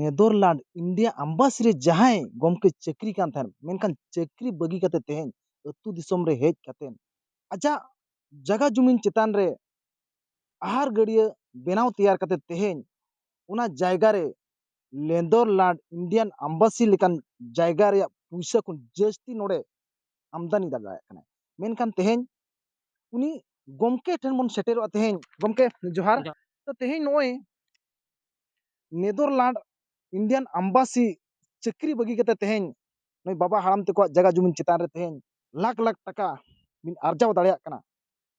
Netherland India embassy रे जहां गमके चाकरी कान थान मेनखान चाकरी बगी कते तेहेन अतु दिसम रे हेज कतेन आजा जगह जुमिन चेतान रे आहार गड़िया बेनाव तैयार कते तेहेन उना जायगा रे नेदरलैंड इंडियन एम्बासी लेकान जायगा रे पुइसा को जस्ती नोडे आमदानी दादा कना मेनखान तेहेन उनी गमके ठन मन सेटेरो तेहेन गमके जोहार तो तेहेन नोय नेदरलैंड इंडियन एम्बासी चाकरी बगी कते तेहेन नोय बाबा हाराम तको जगह जुमिन चेतान रे तेहेन लाख लाख टाका बिन आर्जाव दाड़िया कना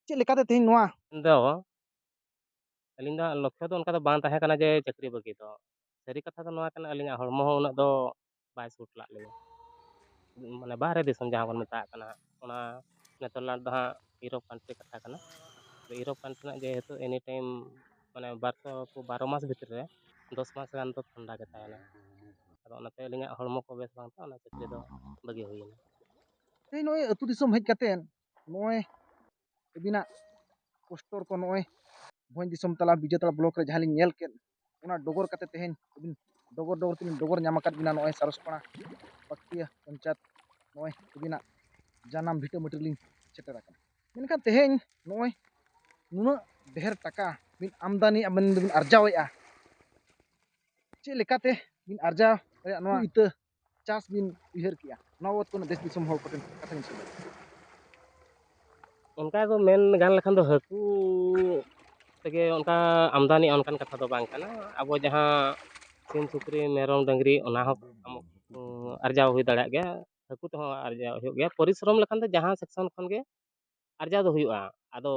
चे लेकाते तेहेन नोआ ᱫᱚ ᱟᱹᱞᱤᱧ ᱫᱚ ᱞᱚᱠᱠᱷᱚ ᱫᱚ ᱚᱱᱠᱟ ᱫᱚ ᱵᱟᱝ ᱛᱟᱦᱮᱸ ᱠᱟᱱᱟ ᱡᱮ ᱪᱟᱹᱠᱨᱤ ᱵᱟᱹᱜᱤ ᱫᱚ ᱥᱟᱹᱨᱤ ᱠᱟᱛᱷᱟ ᱫᱚ ᱱᱚᱣᱟ ᱠᱟᱱᱟ ᱟᱹᱞᱤᱧᱟᱜ ᱦᱚᱲᱢᱚ ᱦᱚᱸ ᱩᱱᱟᱹᱜ ᱫᱚ ᱵᱟᱭ ᱥᱩᱴ ᱞᱟᱜ ᱞᱤᱧᱟ ᱢᱟᱱᱮ ᱵᱟᱦᱨᱮ ᱫᱤᱥᱚᱢ ᱡᱟᱦᱟᱸ ᱵᱚᱱ ᱢᱮᱛᱟᱜ ᱠᱟᱱᱟ ᱚᱱᱟ ᱱᱮᱫᱟᱨᱞᱮন্ᱰ ᱫᱚ ᱦᱟᱸᱜ ᱤউᱨᱳᱯ ᱠᱟᱱᱴᱨᱤ ᱠᱟᱛᱷᱟ ᱠᱟᱱᱟ ᱤউᱨᱳᱯ ᱠᱟᱱᱴᱨᱤ ᱨᱮᱱᱟᱜ ᱡᱮᱦᱮᱛᱩ ᱮᱱᱤ ᱴᱟᱭᱤᱢ ᱢᱟᱱᱮ 12 ᱢᱟᱥ ᱵᱷᱤᱛᱨᱤ ᱨᱮ 10 ᱢᱟᱥ ᱜᱟᱱ ᱫᱚ ᱴᱷᱟᱱᱰᱟ ᱜᱮ ᱛᱟᱦᱮᱱᱟ ᱟᱫᱚ ᱚᱱᱟᱛᱮ ᱟᱹᱞᱤᱧᱟᱜ ᱦᱚᱲᱢᱚ ᱠᱚ ᱵᱮᱥ ᱵᱟᱝᱛᱮ ᱚᱱᱟ ᱪᱟᱹᱠᱨᱤ ᱫᱚ ᱵᱟᱹᱜᱤ ᱦᱩᱭᱮᱱᱟ तेहेन नोय अतु दिसम हेज कतेन नोय अबिना पोस्टर को नोय भोज दिसम तला विजेतला ब्लॉक रे जहां लिन नेल केन उना डोगर कते तेहेन अबिन डोगर डोगर तिन डोगर नाम अकाद बिना नोय सारसपणा पक्तिया पंचायत नोय अबिना जानाम भिटा मटिर लिन सेटर आकन मेनखान तेहेन नोय नुना ढेर टाका बिन आमदानी अबन बिन अर्जावेआ चे लेकाते बिन अर्जाव नोआ इता चास बिन उयहर किया नवत को देश दिसम हर कोटेन कथा बिन सदर ᱚᱱᱠᱟ ᱫᱚ ᱢᱮᱱ ᱜᱟᱱ ᱞᱮᱠᱷᱟᱱ ᱫᱚ ᱦᱟᱹᱠᱩ ᱛᱮᱜᱮ ᱚᱱᱠᱟ ᱟᱢᱫᱟᱱᱤ ᱚᱱᱠᱟᱱ ᱠᱟᱛᱷᱟ ᱫᱚ ᱵᱟᱝ ᱠᱟᱱᱟ ᱟᱵᱚ ᱡᱟᱦᱟᱸ ᱥᱤᱢ ᱥᱩᱠᱨᱤ ᱢᱮᱨᱚᱢ ᱰᱟᱹᱝᱨᱤ ᱚᱱᱟ ᱦᱚᱸ ᱟᱨᱡᱟᱣ ᱦᱩᱭ ᱫᱟᱲᱮᱭᱟᱜ ᱜᱮᱭᱟ ᱦᱟᱹᱠᱩ ᱛᱮᱦᱚᱸ ᱟᱨᱡᱟᱣ ᱦᱩᱭᱩᱜ ᱜᱮᱭᱟ ᱯᱚᱨᱤᱥᱨᱚᱢ ᱞᱮᱠᱷᱟᱱ ᱫᱚ ᱡᱟᱦᱟᱸ ᱥᱮᱠᱥᱚᱱ ᱠᱷᱚᱱ ᱜᱮ ᱟᱨᱡᱟᱣ ᱫᱚ ᱦᱩᱭᱩᱜᱼᱟ ᱟᱫᱚ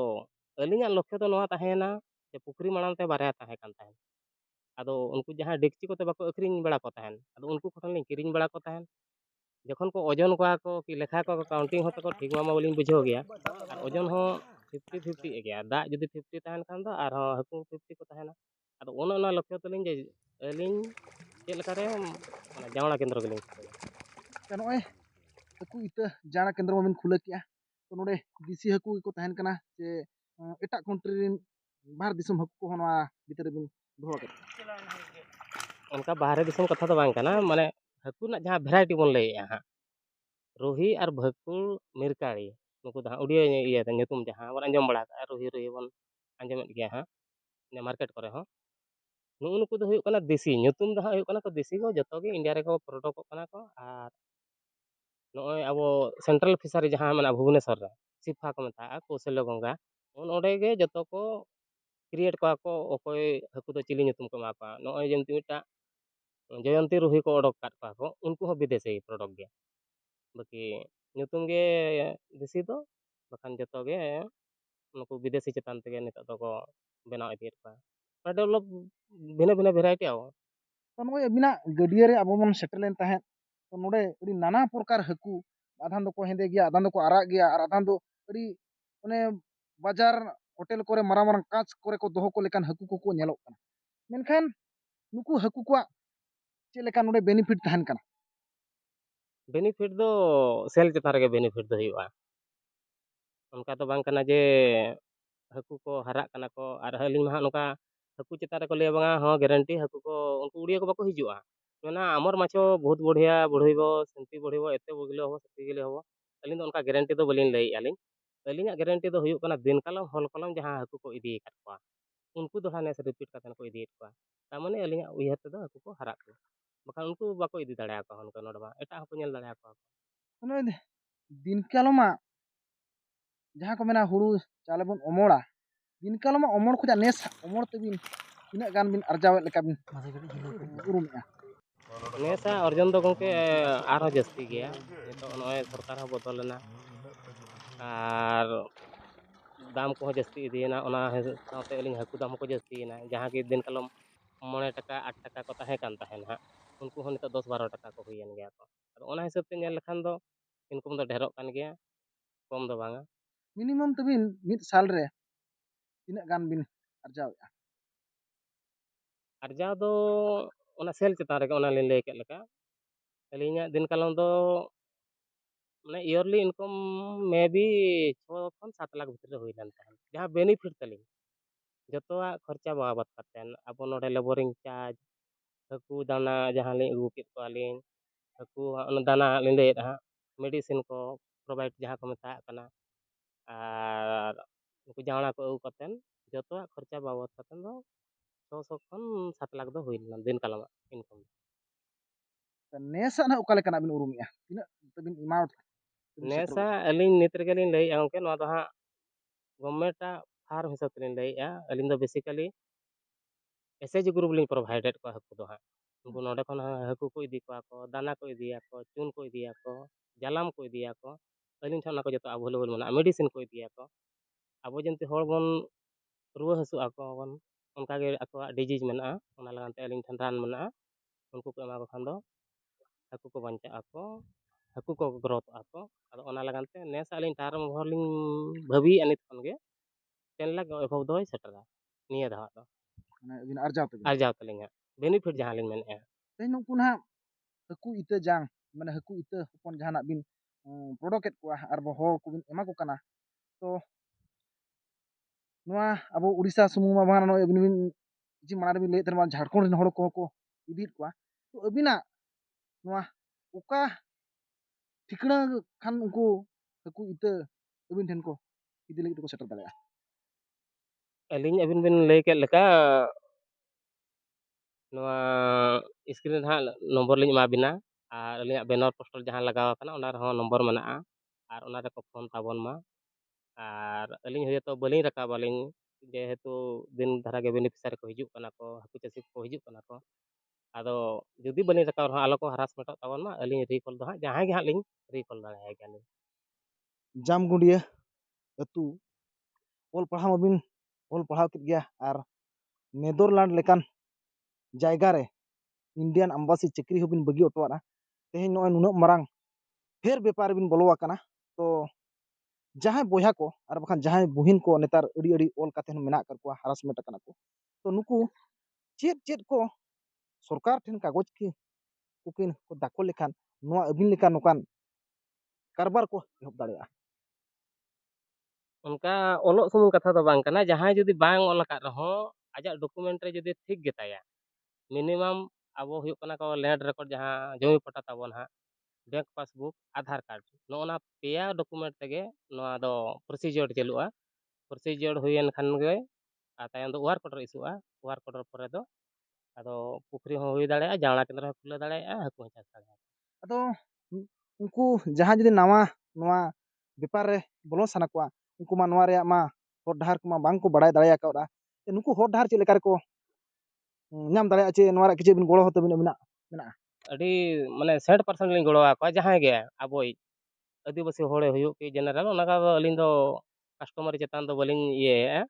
ᱟᱹᱞᱤᱧᱟᱜ ᱞᱚᱠᱠᱷᱚ ᱫᱚ ᱱᱚᱣᱟ ᱛᱟᱦᱮᱸᱭᱮᱱᱟ ᱡᱮ ᱯᱩᱠᱷᱨᱤ ᱢᱟᱲᱟᱝ ᱛᱮ ᱵᱟᱨᱭᱟ ᱛᱟᱦᱮᱸ ᱠᱟᱱ ᱛᱟᱦᱮᱸᱫ ᱟᱫᱚ ᱩᱱᱠᱩ ᱡᱟᱦᱟᱸ ᱰᱮᱠᱪᱤ ᱠᱚᱛᱮ ᱵᱟᱠᱚ ᱟᱹᱠᱷᱨᱤᱧ ᱵᱟᱲᱟ ᱠᱚ ᱛᱟᱦᱮᱸᱫ ᱟᱫᱚ ᱩᱱᱠᱩ ᱠᱚᱴᱷᱮᱱ ᱞᱤᱧ ᱠᱤᱨᱤᱧ ᱵᱟᱲᱟ ᱠᱚ ᱛᱟᱦᱮᱸᱫ ᱡᱚᱠᱷᱚᱱ ᱠᱚ ᱳᱡᱚᱱ ᱠᱚᱣᱟ ᱠᱚ ᱠᱤ ᱞᱮᱠᱷᱟ ᱠᱚᱣᱟ ᱠᱚ ᱠᱟᱣᱩᱱᱴᱤᱝ ᱦᱚᱸ ᱛᱟᱠᱚ ᱴᱷᱤᱠ ᱢᱟ ᱵᱟᱹᱞᱤᱧ ᱵᱩᱡᱷᱟᱹᱣ ᱜᱮᱭᱟ ᱟᱨ ᱳᱡᱚᱱ ᱦᱚᱸ 50-50 ᱜᱮᱭᱟ ᱫᱟᱜ ᱡᱩᱫᱤ 50 ᱛᱟᱦᱮᱱ ᱠᱷᱟᱱ ᱫᱚ ᱟᱨᱦᱚᱸ ᱦᱟᱹᱠᱩ 50 ᱠᱚ ᱛᱟᱦᱮᱱᱟ ᱟᱫᱚ ᱚᱱᱟ ᱞᱚᱠᱠᱷᱚ ᱛᱟᱹᱞᱤᱧ ᱡᱮ ᱟᱹᱞᱤᱧ ᱪᱮᱫ ᱞᱮᱠᱟᱨᱮ ᱚᱱᱟ ᱡᱟᱣᱲᱟ ᱠᱮᱱᱫᱨᱚ ᱜᱮᱞᱤᱧ ᱠᱷᱩᱞᱟᱹᱣᱟ नोय हकू इता जाना केंद्र में खुला किया तो नोडे देसी हकू को तहन कना जे एटा कंट्री रिन बाहर दिसम हकू को नोआ भीतर बिन दोहो कर ᱚᱱᱠᱟ ᱵᱟᱦᱨᱮ ᱫᱤᱥᱚᱢ ᱠᱟᱛᱷᱟ ᱫᱚ ᱵᱟᱝ ᱠᱟᱱᱟ ᱢᱟᱱᱮ ᱦᱟᱹᱠᱩ ᱨᱮᱱᱟᱜ ᱡᱟᱦᱟᱸ ᱵᱷᱮᱨᱟᱭᱴᱤ ᱵᱚᱱ ᱞᱟᱹᱭᱮᱜᱼᱟ ᱦᱟᱸᱜ ᱨᱩᱦᱤ ᱟᱨ ᱵᱷᱟᱹᱠᱩᱲ ᱢᱤᱨᱠᱟᱲᱤ ᱱᱩᱠᱩ ᱫᱚ ᱦᱟᱸᱜ ᱩᱰᱤᱭᱟᱹ ᱤᱭᱟᱹᱛᱮ ᱧᱩᱛᱩᱢ ᱡᱟᱦᱟᱸ ᱵᱚᱱ ᱟᱸᱡᱚᱢ ᱵᱟᱲᱟ ᱠᱟᱜᱼᱟ ᱨᱩᱦᱤ ᱨᱩᱦᱤ ᱵᱚᱱ ᱟᱸᱡᱚᱢᱮᱫ ᱜᱮᱭᱟ ᱦᱟᱸᱜ ᱢᱟᱨᱠᱮᱴ ᱠᱚᱨᱮ ᱦᱚᱸ ᱱᱩᱠᱩ ᱫᱚ ᱦᱩᱭᱩᱜ ᱠᱟᱱᱟ ᱫᱮᱥᱤ ᱧᱩᱛᱩᱢ ᱫᱚ ᱦᱟᱸᱜ ᱦᱩᱭᱩᱜ ᱠᱟᱱᱟ ᱠᱚ ᱫᱮᱥᱤ ᱠᱚ ᱡᱚᱛᱚ ᱜᱮ ᱤᱱᱰᱤᱭᱟ ᱨᱮᱠᱚ ᱯᱨᱚᱰᱟᱠᱚᱜ ᱠᱟᱱᱟ ᱠᱚ ᱟᱨ ᱱᱚᱜᱼᱚᱭ ᱟᱵᱚ ᱥᱮᱱᱴᱨᱟᱞ ᱯᱷᱤᱥᱟᱨᱤ ᱡᱟᱦᱟᱸ ᱢᱮᱱᱟᱜᱼᱟ ᱵᱷᱩᱵᱚᱱᱮᱥᱥᱚᱨ ᱨᱮ ᱥᱤᱯᱷᱟ ᱠᱚ ᱢᱮᱛᱟᱜᱼᱟ ᱠᱳᱥᱟᱞᱭᱟ ᱜᱚᱝᱜᱟ ᱚᱸᱰᱮ ᱜᱮ ᱡᱚᱛᱚ ᱠᱚ ᱠᱨᱤᱭᱮᱴ ᱠᱚᱣᱟ ᱠᱚ ᱚᱠᱚᱭ ᱦᱟᱹᱠᱩ ᱫᱚ ᱪᱤᱞᱤ ᱧᱩᱛᱩᱢ ᱠᱚ ᱮᱢᱟ ᱠᱚᱣᱟ ᱱᱚᱜᱼᱚᱭ ᱡᱮᱢᱛᱤ ᱢᱤᱫᱴᱟᱜ ᱡᱚᱭᱚᱱᱛᱤ ᱨᱩᱦᱤ ᱠᱚ ᱚᱰᱚᱠ ᱟᱠᱟᱫ ᱠᱚᱣᱟ ᱠᱚ ᱩᱱᱠᱩ ᱦᱚᱸ ᱵᱤᱫᱮᱥᱤ ᱯᱨᱚᱰᱟᱠᱴ ᱜᱮ ᱵᱟᱹᱠᱤ ᱧᱩᱛᱩᱢ ᱜᱮ ᱫᱮᱥᱤ ᱫᱚ ᱵᱟᱠᱷᱟᱱ ᱡᱚᱛᱚ ᱜᱮ ᱱᱩᱠᱩ ᱵᱤᱫᱮᱥᱤ ᱪᱮᱛᱟᱱ ᱛᱮᱜᱮ ᱱᱤᱛᱚᱜ ᱫᱚᱠᱚ ᱵᱮᱱᱟᱣ ᱤᱫᱤᱭᱮᱫ ᱠᱚᱣᱟ ᱰᱮᱵᱷᱞᱚᱯ ᱵᱷᱤᱱᱟᱹ ᱵᱷᱤᱱᱟᱹ ᱵᱷᱮᱨᱟᱭᱴᱤ ᱟᱵᱚ तो नोय अबिना गडिया रे अब मन सेटल लेन तहन तो नोडे अड़ी नाना प्रकार हकू आधान दो को हेंदे गया आधान दो को आराग गया और आधान दो अड़ी माने बाजार होटल कोरे मारांग मारांग काच कोरे को दोहो को लेकान हकू को नेलोक कना मेनखान नुकू हकू को चे लेका नोडे बेनिफिट तहन कना बेनिफिट दो सेल चेतान रगे बेनिफिट दो हुआ ᱚᱱᱠᱟ ᱫᱚ ᱵᱟᱝ ᱠᱟᱱᱟ ᱡᱮ ᱦᱟᱹᱠᱩ ko ᱦᱟᱨᱟᱜ ᱠᱟᱱᱟ ᱠᱚ ᱟᱨ ᱟᱹᱞᱤᱧ ᱢᱟ ᱦᱟᱸᱜ ᱱᱚᱝᱠᱟ हकू चेतान ᱨᱮᱠᱚ ᱞᱟᱹᱭᱟ ᱵᱟᱝᱟ ᱦᱚᱸ ग्यारंटी हकू को उनको उड़िया को बाको हिजुआ ना आमर माछो बहुत बढ़िया बढ़इबो सेंती बढ़इबो एते बगले हो सेती गेले हो अलिन उनका गारंटी दो बलिन लई आलिन अलिन गारंटी दो हुयुग कना दिन कालम हल कलम जहां हकू को इदी kat कोआ उनको दो हाने से रिपीट कातन को इदी कोआ तामाने अलिन उयहर तेदो हकू को हराग को बखान उनको बाको इदी दाड़े आको हन को नोडबा एटा हकू नेल दाड़े आको नोय दिन कालमा जहां को मेना हुड़ू चाले बन अमोड़ा दिन कालमा अमोड़ खुजा नेस अमोड़ तबिन तीना गान बिन अर्जावे लेका बिन उरुमेआ नेसा अर्जुन दो गंके आरो जस्ती गया नितो नय सरकार हो बदलना आर दाम को जस्ती इदीना ओना साथे अलिन हकू दाम को जस्तीना जहां के दिन कलम 9 টাকা 8 টাকা को ताहे कान ताहेन हा उनको हो नितो 10-12 টাকা को हुयन गया को आदो ओना हिसाब ते नेल लखान दो इनकम दो ढेरोक कान गया कम दो बांगा मिनिमम तबिन मिद साल रे तीना गान बिन अर्जावेआ अर्जा दो ओना सेल चेतान रे ओना लिन लay केट लका अलिnya दिन कलम दो माने ईयरली इनकम मे बी 6 खन 7 लाख भीतर हुई लेन ताहेन जहां बेनिफिट तलिन जतोआ खर्चा बाबत कातेन अब नोडे labouring charge haku dana jahan lin agu ked koalin, haku hang ona dana lin lait hang, medicine ko provide jahan ko metag kana, ar nuku jaवड़ा ko agu katen jotowaग खर्चा बाबद katen do 600 kᱷᱚᱱ 7 लाख do हुई लेना दिन कालामाग income. Nesa na ukale kana bin urumia. Tina tabin amount tabin settle. Nesa alin nit rege lin lay gongke noa do hang government farm hisab telin lay alin do basically SHG group lin provided ko haku do hang. Unku node khon haku ko idi kowa ko, dana ko idiya ko, chun ko idiya ko, jalam ko idiya ko, alin ᱴᱷᱮᱱ ᱚᱱᱟ ᱠᱚ ᱡᱚᱛᱚ available ᱢᱮᱱᱟᱜᱼᱟ, medicine ko idiya ko. abo jenti hor bon ruwa hasu ako bon onkage akoᱣᱟᱜ disease menaᱜᱼᱟ, ona lagan te alin ᱴᱷᱮᱱ ran menaᱜᱼᱟ, unku ko ema ko khan do haku ko baᱧᱪᱟᱜ ako, haku ko growth ako. ado ona lagan te nes alin term hor lin bhabiyeᱜᱼᱟ nit kᱷᱚᱱ ᱜᱮ 10 lakh above doy setera niya dhaw do Mana bin arjaw tabin. arjaw taling hang benefit jahan lin meneᱜᱼᱟ. Teh nungku na haku ita jang mana haku ita hopon jahanak bin product kuah ar bo hor ku bin ema ko kana. To noa abo Odisha sumung ma bang no bin bin ji mana bin lay terma Jharkhand rin hor ko idit kuah. To abina noa uka ठिकना Khan उनको haku ita abin ᱴᱷᱮᱱ ko ᱤᱫᱤ ᱞᱟᱹᱜᱤᱫ ᱛᱮᱠᱚ ᱥᱮᱴᱮᱨ ᱫᱟᱲᱮᱭᱟᱜᱼᱟ. Alin abin bin lay ked leka noa screen re hang nomor lin ema bina ar alinyag banner poster jahan lagaw akana ona rehon nomor menaᱜᱼᱟ ar ona reko phone tabon ma ar alin hoyto balin rakab alin jehetu din dhara ge beneficiary ko hijug kana ko haku chasi ko hijug kana ko. Ado judi balin rakab rehon alo ko harassment tabon ma alin recall do hang jahan ge hang lin recall daᱲᱮᱭᱟᱭ ᱜᱮᱭᱟᱞᱤᱧ. Jamgundia atu ol paham abin ol paham kit gaya ar Netherland lekan jayga re Indian embassy chakri hobin bagi otwara tehin noy nunok marang fer bepar bin bolo akana. To jahay boyha ko ar bakhan jahay buhin ko netar adi adi ol katen menak kar ko harassment akana ko. To nuku chet ko सरकार ठेन कागज की कुकिन को दाखल लेखान नोआ अबिन लेखान नोकान कारबार को एहब दाड़ेया. Onka olok sumung katha do bang kana, jahan judi bang ol akad rehon ajak document re judi thik getaya, minimum abo huyuk kana ko land record jahan jumi pata tabon hang, bank passbook, aadhar card nog'ona peya document tege noa do procedure chalu'a. Procedure huyen khan ge tayom do work order issue-a, work order pore do ado pukri hon hui daᱲᱮᱭᱟᱜᱼᱟ, jaवड़ा kendra hon khulaw daᱲᱮᱭᱟᱜᱼᱟ, haku hon chas daᱲᱮᱭᱟᱜᱼᱟ. Ado unku jahan judi nawa noa bepar re bolo sana ko unku ma noa reya ma hor dahar ko ma bang ko baday daᱲᱮᱭᱟ kauda. Nuku hor dahar chek lekar ko nyam daᱲᱮᱭᱟᱜᱼᱟ che noa re kiche bin golo hoto bin menaᱜᱼᱟ. Adi mane 100% lin golo akwa jahan ge aboy आदिवासी हॉड़े हुयुग कि general ओना का अलिंग दो customer चेतान दो बलिंग ये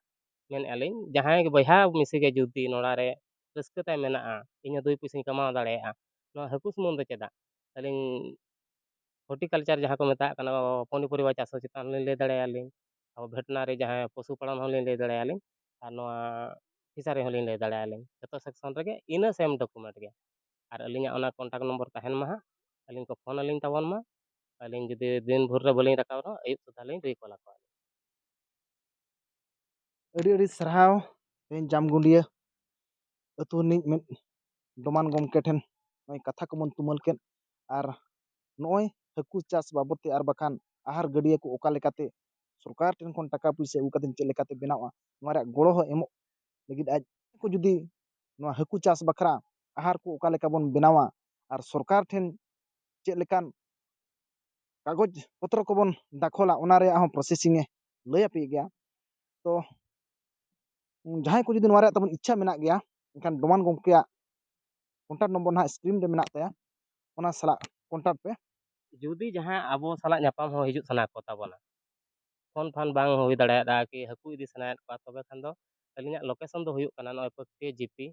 main अलिंग जहां के बहा मिसी के जुदी नोड़ा रे रस्क ताय मेना इᱧ दुई पैसा कमाव दाड़ेया नो हकु सुमुंग दो चेदा अलिंग हॉर्टिकल्चर जहां को मेता कना पनी परिवा चाष चेतान ले दाड़ेया लिंग अब वेटनरी जहां पशु पालन होलिंग ले दाड़ेया लिंग आर नो फिशरी होलिंग ले दाड़ेया लिंग जतो सेक्शन रे इना सेम डॉक्यूमेंट गे आर अलिंग ओना कांटेक्ट नंबर तहन मा अलिंग को फोन अलिंग तबन मा अलिंग जुदी दिन भर रे बलिंग रकाव रो अयुब सुधा लिंग रिकॉल आको. Adi adi sarhaw tehin Jamgundia atu ni doman gomke ठेन noy katha ko mon tumal ken ar noy haku chas babote ar bakhan ahar gadiya ko oka lekate सरकार ठेन खन टाका पुइसा उ katen चेक लेकाते बेनावा नोआ रे गड़ो हो एमो लगिद आज को जुदी नोआ हाकू चास बखरा आहार को ओका लेका बोन बेनावा आर सरकार ठेन चेक लेकान कागज पत्र को बोन दाखोला ओना रे आहो प्रोसेसिंग ए लय अपे गया. तो जहां को जुदी नोआ रे तबन इच्छा मेना गया एनखान दोमान गमकेया कॉन्टैक्ट नंबर ना स्क्रीन रे मेना ताया ओना सला कॉन्टैक्ट पे. जुदी जहां abo salah nyapam ho hijuk sana ko tabona phone fan bang hui daड़ेयादा कि हाकू इदी सनायत को तबे खान दो अलिंग लोकेशन दो हुयुक kana noy पक्के जीपी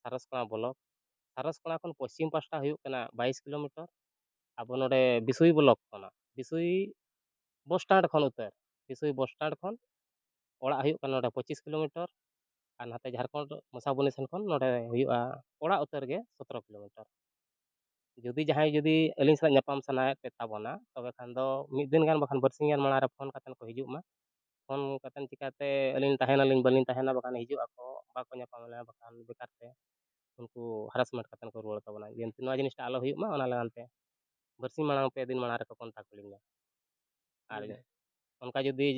सारसकणा ब्लॉक सारसकणा खन पश्चिम पास्टा हुयुक kana 22 किलोमीटर abo नोडे बिसुई ब्लॉक खना बिसुई बस स्टैंड खन उतर बिसुई बस स्टैंड खन ओड़ा हुयुक kana नोडे 25 किलोमीटर आर नाते झारखंड मसाबुनी सेन खन नोडे हुयुआ ओड़ा उतर गे 17 किलोमीटर. जुदी जहां जुदी अलिंग साथ nyapam sanaयत पे tabona तबे खान दो मिद दिन गान बखान बरसिंग गान माड़ा रे फोन कातन को हिजुग मा फोन कातन चिकाते अलिंग तहना लिंग बलिंग तहना बखान हिजुग आको बाको nyapam ले बखान बेकार ते unku harassment katen ko ruwar tabona jenti noa jinista alo huyuk ma ona lagante barsing marang pe din marang reko kontak kulinya ar onka jodi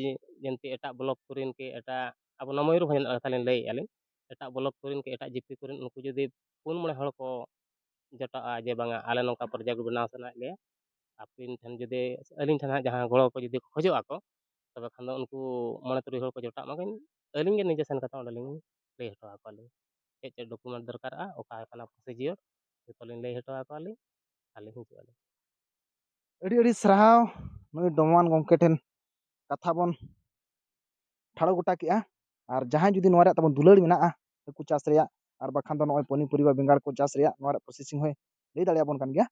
jenti etak blok kurin ke etak abo namoyru bhajan talin lay alin etak blok kurin ke etak GP kurin unku jodi pun mole hol ko jota'a je banga ale nongka project benaw sanaet leya apin ᱴᱷᱮᱱ ᱡᱩᱫᱤ ᱟᱹᱞᱤᱧ ᱴᱷᱮᱱ ᱦᱟᱸᱜ ᱡᱟᱦᱟᱸ ᱜᱚᱲᱚ ᱠᱚ ᱡᱩᱫᱤ ᱠᱚ ᱠᱷᱚᱡᱚᱜ ᱟᱠᱚ ᱛᱚᱵᱮ ᱠᱷᱟᱱ ᱫᱚ ᱩᱱᱠᱩ 5-6 ᱦᱚᱲ ᱠᱚ ᱡᱚᱴᱟᱜ ᱢᱟᱜᱮ ᱟᱹᱞᱤᱧ ᱜᱮ ᱱᱤᱡᱮ ᱥᱮᱱ ᱠᱟᱛᱮ ᱚᱸᱰᱮᱞᱤᱧ ᱞᱟᱹᱭ ᱦᱚᱴᱚ ᱟᱠᱚᱣᱟᱞᱤᱧ ᱪᱮᱫ ᱰᱚᱠᱩᱢᱮᱱᱴ ᱫᱚᱨᱠᱟᱨᱚᱜᱼᱟ ᱚᱠᱟ ᱠᱟᱱᱟ ᱯᱨᱚᱥᱤᱡᱤᱭᱚᱨ ᱡᱚᱛᱚ ᱞᱤᱧ ᱞᱟᱹᱭ ᱦᱚᱴᱚ ᱟᱠᱚᱣᱟᱞᱤᱧ ᱟᱨᱞᱤᱧ ᱦᱤᱡᱩᱜ ᱟᱹᱞᱤᱧ ᱟᱹᱰᱤ ᱥᱟᱨᱦᱟᱣ ᱱᱩᱭ ᱰᱚᱢᱟᱱ ᱜᱚᱢᱠᱮ ᱴᱷᱮᱱ ᱠᱟᱛᱷᱟ ᱵᱚᱱ ᱴᱷᱟᱲᱚ ᱜᱚᱴᱟ ᱠᱮᱜᱼᱟ ᱟᱨ ᱡᱟᱦᱟᱸᱭ ᱡᱩᱫᱤ ᱱᱚᱣᱟ ᱨᱮᱭᱟᱜ ᱛᱟᱵᱚᱱ ᱫᱩᱞᱟᱹᱲ ᱢᱮᱱᱟᱜᱼᱟ ᱦᱟᱹᱠᱩ ᱪᱟᱥ ᱨᱮᱭᱟᱜ ᱟᱨ ᱵᱟᱠᱷᱟᱱ ᱫᱚ ᱱᱚᱜᱼᱚᱭ ᱯᱚᱱᱤ ᱯᱚᱨᱤᱵᱟᱨ ᱵᱮᱸᱜᱟᱲ ᱠᱚ ᱪᱟᱥ ᱨᱮᱭᱟᱜ ᱱᱚᱣᱟ ᱨᱮᱭᱟᱜ ᱯᱨᱚᱥᱮᱥᱤᱝ ᱦᱚᱸᱭ ᱞᱟᱹᱭ ᱫᱟᱲᱮᱭᱟᱵᱚᱱ ᱠᱟᱱ ᱜᱮᱭᱟ